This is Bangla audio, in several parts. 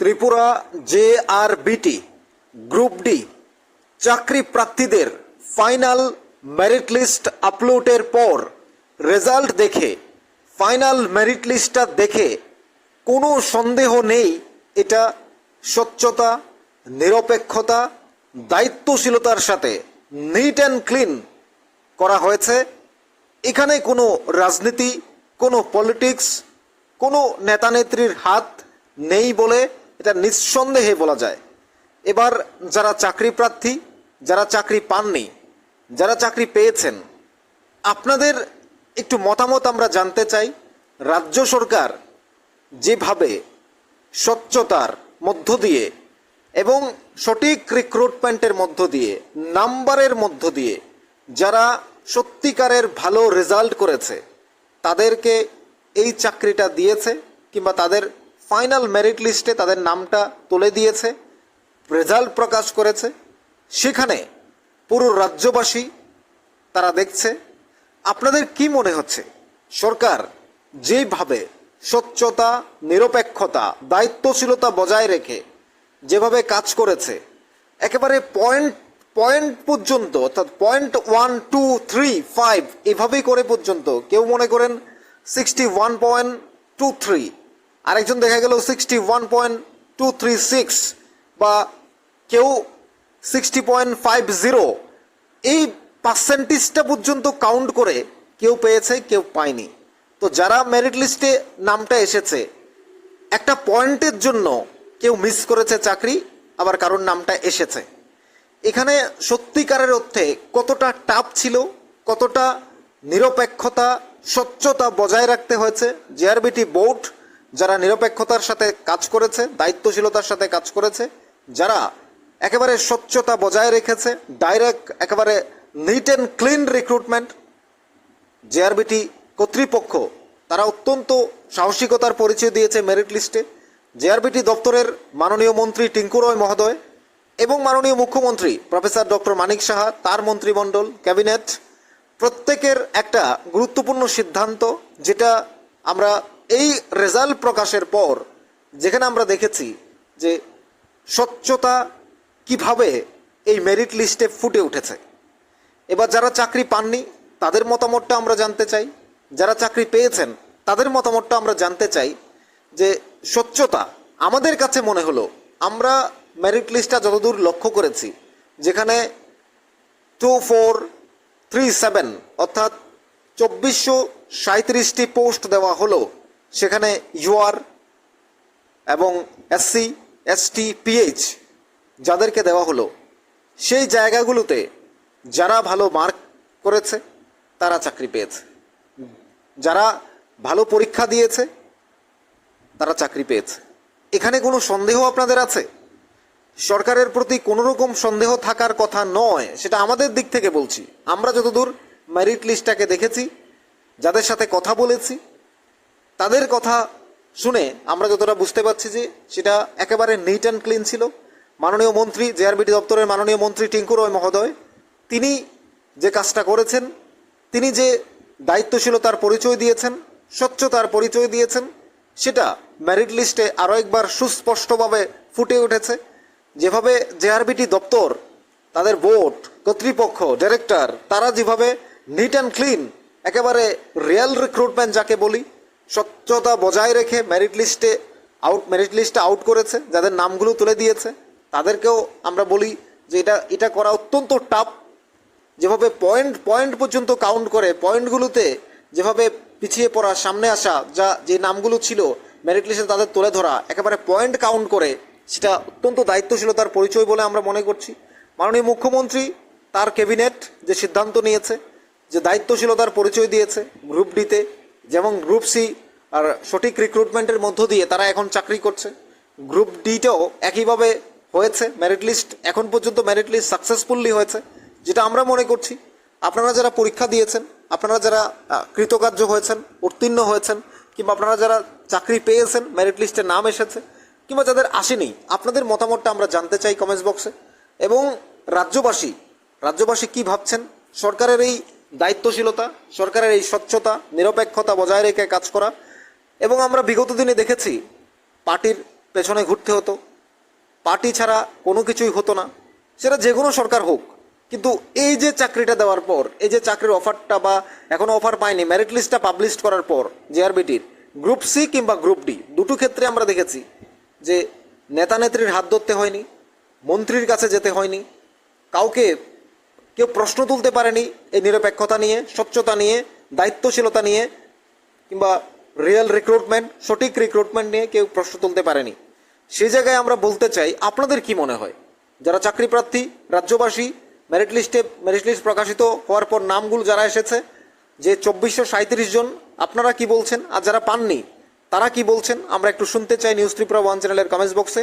ত্রিপুরা JRBT গ্রুপ ডি চাকরি প্রার্থীদের ফাইনাল মেরিট লিস্ট আপলোডের পর রেজাল্ট দেখে ফাইনাল মেরিট লিস্টটা দেখে কোনো সন্দেহ নেই এটা স্বচ্ছতা, নিরপেক্ষতা, দায়িত্বশীলতার সাথে নিট অ্যান্ড ক্লিন করা হয়েছে। এখানে কোনো রাজনীতি, কোনো পলিটিক্স, কোনো নেতানেত্রীর হাত নেই বলে এটা নিঃসন্দেহে বলা যায়। এবার যারা চাকরি প্রার্থী, যারা চাকরি পাননি, যারা চাকরি পেয়েছেন, আপনাদের একটু মতামত আমরা জানতে চাই। রাজ্য সরকার যেভাবে স্বচ্ছতার মধ্য দিয়ে এবং সঠিক রিক্রুটমেন্টের মধ্য দিয়ে, নাম্বারের মধ্য দিয়ে যারা সত্যিকারের ভালো রেজাল্ট করেছে তাদেরকে এই চাকরিটা দিয়েছে, কিংবা তাদের ফাইনাল মেরিট লিস্টে তাদের নামটা তুলে দিয়েছে, রেজাল্ট প্রকাশ করেছে, সেখানে পুরো রাজ্যবাসী তারা দেখছে। আপনাদের কি মনে হচ্ছে সরকার যেভাবে স্বচ্ছতা, নিরপেক্ষতা, দায়িত্বশীলতা বজায় রেখে যেভাবে কাজ করেছে, একেবারে পয়েন্ট পর্যন্ত, অর্থাৎ 0.1235 এভাবেই করে পর্যন্ত, কেউ মনে করেন 61.23, আরেকজন দেখা গেল 61.236 বা কেউ 60.50, এই পার্সেন্টেজটা পর্যন্ত কাউন্ট করে কেউ পেয়েছে, কেউ পায়নি। তো যারা মেরিট লিস্টে নামটা এসেছে, একটা পয়েন্টের জন্য কেউ মিস করেছে চাকরি, আবার কারোর নামটা এসেছে। এখানে সত্যিকারের অর্থে কতটা টাফ ছিল, কতটা নিরপেক্ষতা, স্বচ্ছতা বজায় রাখতে হয়েছে। JRBT বোর্ড যারা নিরপেক্ষতার সাথে কাজ করেছে, দায়িত্বশীলতার সাথে কাজ করেছে, যারা একেবারে স্বচ্ছতা বজায় রেখেছে, ডাইরেক্ট একেবারে neat and clean recruitment, JRBT কর্তৃপক্ষ তারা অত্যন্ত সাহসিকতার পরিচয় দিয়েছে মেরিট লিস্টে। JRBT দপ্তরের মাননীয় মন্ত্রী টিঙ্কু রয় মহোদয় এবং মাননীয় মুখ্যমন্ত্রী প্রফেসর ডক্টর মানিক সাহা, তার মন্ত্রিমণ্ডল, ক্যাবিনেট, প্রত্যেকের একটা গুরুত্বপূর্ণ সিদ্ধান্ত, যেটা আমরা এই রেজাল্ট প্রকাশের পর যেখানে আমরা দেখেছি যে স্বচ্ছতা কিভাবে এই মেরিট লিস্টে ফুটে উঠেছে। এবার যারা চাকরি পাননি তাদের মতামতটা আমরা জানতে চাই, যারা চাকরি পেয়েছেন তাদের মতামতটা আমরা জানতে চাই। যে স্বচ্ছতা আমাদের কাছে মনে হলো, আমরা মেরিট লিস্টটা যতদূর লক্ষ্য করেছি, যেখানে 2437 অর্থাৎ 2437টি পোস্ট দেওয়া হলো, সেখানে UR এবং SC ST PH যাদেরকে দেওয়া হলো, সেই জায়গাগুলোতে যারা ভালো মার্ক করেছে তারা চাকরি পেয়েছে, যারা ভালো পরীক্ষা দিয়েছে তারা চাকরি পেয়েছে। এখানে কোনো সন্দেহ আপনাদের আছে? সরকারের প্রতি কোনো রকম সন্দেহ থাকার কথা নয়, সেটা আমাদের দিক থেকে বলছি। আমরা যতদূর মেরিট লিস্টটাকে দেখেছি, যাদের সাথে কথা বলেছি, তাদের কথা শুনে আমরা যতটা বুঝতে পারছি যে সেটা একেবারে নিট অ্যান্ড ক্লিন ছিল। মাননীয় মন্ত্রী, JRBT দপ্তরের মাননীয় মন্ত্রী টিঙ্কু রয় মহোদয়, তিনি যে কাজটা করেছেন, তিনি যে দায়িত্বশীলতার পরিচয় দিয়েছেন, স্বচ্ছতার পরিচয় দিয়েছেন, সেটা মেরিট লিস্টে আরও একবার সুস্পষ্টভাবে ফুটে উঠেছে। যেভাবে JRBT দপ্তর, তাদের বোর্ড, কর্তৃপক্ষ, ডিরেক্টর, তারা যেভাবে নিট অ্যান্ড ক্লিন, একেবারে রিয়েল রিক্রুটমেন্ট যাকে বলি, স্বচ্ছতা বজায় রেখে মেরিট লিস্টে আউট করেছে, যাদের নামগুলো তুলে দিয়েছে, তাদেরকেও আমরা বলি যে এটা করা অত্যন্ত টাফ। যেভাবে পয়েন্ট পর্যন্ত কাউন্ট করে, পয়েন্টগুলোতে যেভাবে পিছিয়ে পড়া, সামনে আসা, যে নামগুলো ছিল মেরিট লিস্টে তাদের তুলে ধরা, একেবারে পয়েন্ট কাউন্ট করে, সেটা অত্যন্ত দায়িত্বশীলতার পরিচয় বলে আমরা মনে করছি। মাননীয় মুখ্যমন্ত্রী, তার ক্যাবিনেট যে সিদ্ধান্ত নিয়েছে, যে দায়িত্বশীলতার পরিচয় দিয়েছে গ্রুপ ডিতে, যেমন গ্রুপ সি আর সঠিক রিক্রুটমেন্টের মধ্য দিয়ে তারা এখন চাকরি করছে, গ্রুপ ডিটাও একইভাবে হয়েছে। মেরিট লিস্ট এখন পর্যন্ত মেরিট লিস্ট সাকসেসফুলি হয়েছে, যেটা আমরা মনে করছি। আপনারা যারা পরীক্ষা দিয়েছেন, আপনারা যারা কৃতকার্য হয়েছেন, উত্তীর্ণ হয়েছেন, কিংবা আপনারা যারা চাকরি পেয়েছেন, মেরিট লিস্টে নাম এসেছে, কিংবা যাদের আসেনি, আপনাদের মতামতটা আমরা জানতে চাই কমেন্টস বক্সে। এবং রাজ্যবাসী কি ভাবছেন সরকারের এই দায়িত্বশীলতা, সরকারের এই স্বচ্ছতা, নিরপেক্ষতা বজায় রেখে কাজ করা। এবং আমরা বিগত দিনে দেখেছি পার্টির পেছনে ঘুরতে হতো, পার্টি ছাড়া কোনো কিছুই হতো না, সেটা যে কোনো সরকার হোক। কিন্তু এই যে চাকরিটা দেওয়ার পর, এই যে চাকরির অফারটা বা এখনও অফার পায়নি, মেরিট লিস্টটা পাবলিশ করার পর জেআরবিটির গ্রুপ সি কিংবা গ্রুপ ডি দুটো ক্ষেত্রে আমরা দেখেছি যে নেতা নেত্রীর হাত ধরতে হয়নি, মন্ত্রীর কাছে যেতে হয়নি, কাউকে কেউ প্রশ্ন তুলতে পারেনি এই নিরপেক্ষতা নিয়ে, স্বচ্ছতা নিয়ে, দায়িত্বশীলতা নিয়ে, কিংবা রিয়েল রিক্রুটমেন্ট, সঠিক রিক্রুটমেন্ট নিয়ে কেউ প্রশ্ন তুলতে পারেনি। সেই জায়গায় আমরা বলতে চাই, আপনাদের কি মনে হয় যারা চাকরি প্রার্থী, রাজ্যবাসী, মেরিট লিস্ট প্রকাশিত হওয়ার পর নামগুলো যারা এসেছে যে 2437 জন, আপনারা কি বলছেন? আর যারা পাননি তারা কি বলছেন আমরা একটু শুনতে চাই নিউজ ত্রিপুরা ওয়ান চ্যানেলের কমেন্টস বক্সে।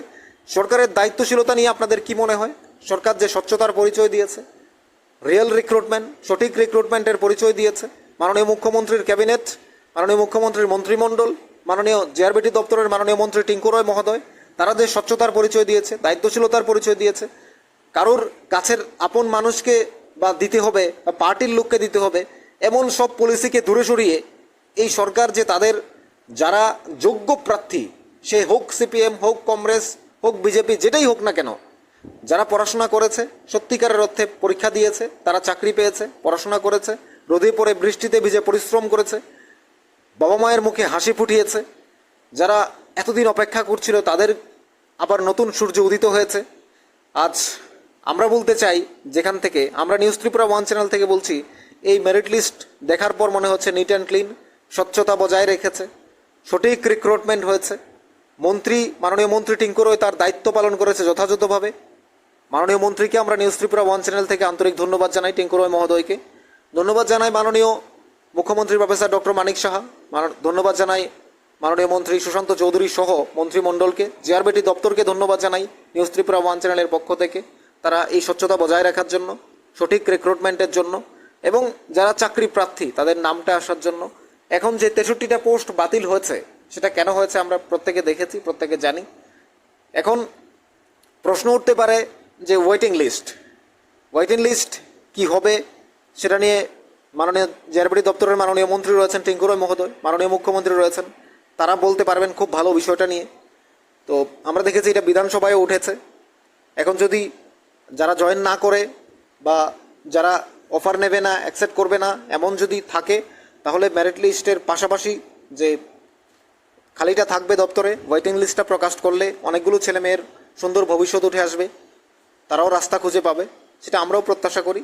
সরকারের দায়িত্বশীলতা নিয়ে আপনাদের কি মনে হয়? সরকার যে স্বচ্ছতার পরিচয় দিয়েছে, রিয়েল রিক্রুটমেন্ট, সঠিক রিক্রুটমেন্টের পরিচয় দিয়েছে, মাননীয় মুখ্যমন্ত্রীর ক্যাবিনেট, মাননীয় মুখ্যমন্ত্রীর মন্ত্রিমণ্ডল, মাননীয় জেআরবিটি দপ্তরের মাননীয় মন্ত্রী টিঙ্কু রয় মহোদয়, তারা যে স্বচ্ছতার পরিচয় দিয়েছে, দায়িত্বশীলতার পরিচয় দিয়েছে, কারোর কাছের আপন মানুষকে বা দিতে হবে বা পার্টির লোককে দিতে হবে এমন সব পলিসিকে দূরে সরিয়ে এই সরকার যে তাদের যারা যোগ্য প্রার্থী, সে হোক সিপিএম, হোক কংগ্রেস, হোক বিজেপি, যেটাই হোক না কেন, যারা পড়াশোনা করেছে, সত্যিকারের অর্থে পরীক্ষা দিয়েছে, তারা চাকরি পেয়েছে, পড়াশোনা করেছে, রোদে পড়ে বৃষ্টিতে ভিজে পরিশ্রম করেছে, বাবা মায়ের মুখে হাসি ফুটিয়েছে, যারা এতদিন অপেক্ষা করছিল তাদের আবার নতুন সূর্য উদিত হয়েছে। আজ আমরা বলতে চাই, যেখান থেকে আমরা নিউজ ত্রিপুরা ওয়ান চ্যানেল থেকে বলছি, এই মেরিট লিস্ট দেখার পর মনে হচ্ছে নিট অ্যান্ড ক্লিন, স্বচ্ছতা বজায় রেখেছে, সঠিক রিক্রুটমেন্ট হয়েছে, মাননীয় মন্ত্রী টিঙ্কু রয় তার দায়িত্ব পালন করেছে যথাযথভাবে। মাননীয় মন্ত্রীকে আমরা নিউজ ত্রিপুরা ওয়ান চ্যানেল থেকে আন্তরিক ধন্যবাদ জানাই, টিঙ্কু রয় মহোদয়কে ধন্যবাদ জানাই, মাননীয় মুখ্যমন্ত্রী প্রফেসর ডক্টর মানিক সাহা, ধন্যবাদ জানাই মাননীয় মন্ত্রী সুশান্ত চৌধুরী সহ মন্ত্রিমণ্ডলকে, জেআরবিটি দপ্তরকে ধন্যবাদ জানাই নিউজ ত্রিপুরা ওয়ান চ্যানেলের পক্ষ থেকে, তারা এই স্বচ্ছতা বজায় রাখার জন্য, সঠিক রিক্রুটমেন্টের জন্য এবং যারা চাকরি প্রার্থী তাদের নামটা আসার জন্য। এখন যে 63টা পোস্ট বাতিল হয়েছে, সেটা কেন হয়েছে আমরা প্রত্যেকে দেখেছি, প্রত্যেকে জানি। এখন প্রশ্ন উঠতে পারে যে ওয়েটিং লিস্ট কি হবে, সেটা নিয়ে মাননীয় জেআরবিটি দপ্তরের মাননীয় মন্ত্রী রয়েছেন টিঙ্কু রয় মহোদয়, মাননীয় মুখ্যমন্ত্রী রয়েছেন, তারা বলতে পারবেন খুব ভালো বিষয়টা নিয়ে। তো আমরা দেখেছি এটা বিধানসভায় উঠেছে। এখন যদি যারা জয়েন না করে বা যারা অফার নেবে না, অ্যাকসেপ্ট করবে না, এমন যদি থাকে, তাহলে মেরিট লিস্টের পাশাপাশি যে খালিটা থাকবে দপ্তরে, ওয়েটিং লিস্টটা প্রকাশ করলে অনেকগুলো ছেলেমেয়ের সুন্দর ভবিষ্যৎ উঠে আসবে, তারাও রাস্তা খুঁজে পাবে, সেটা আমরাও প্রত্যাশা করি।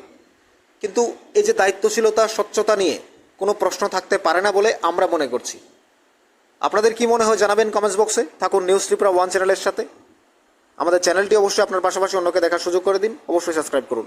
কিন্তু এই যে দায়িত্বশীলতা, স্বচ্ছতা নিয়ে কোনো প্রশ্ন থাকতে পারে না বলে আমরা মনে করছি। আপনাদের কি মনে হয় জানাবেন কমেন্টস বক্সে। থাকুন নিউজ ত্রিপুরা ওয়ান চ্যানেলের সাথে। আমাদের চ্যানেলটি অবশ্যই আপনার পাশাপাশি অন্যকে দেখার সুযোগ করে দিন, অবশ্যই সাবস্ক্রাইব করুন।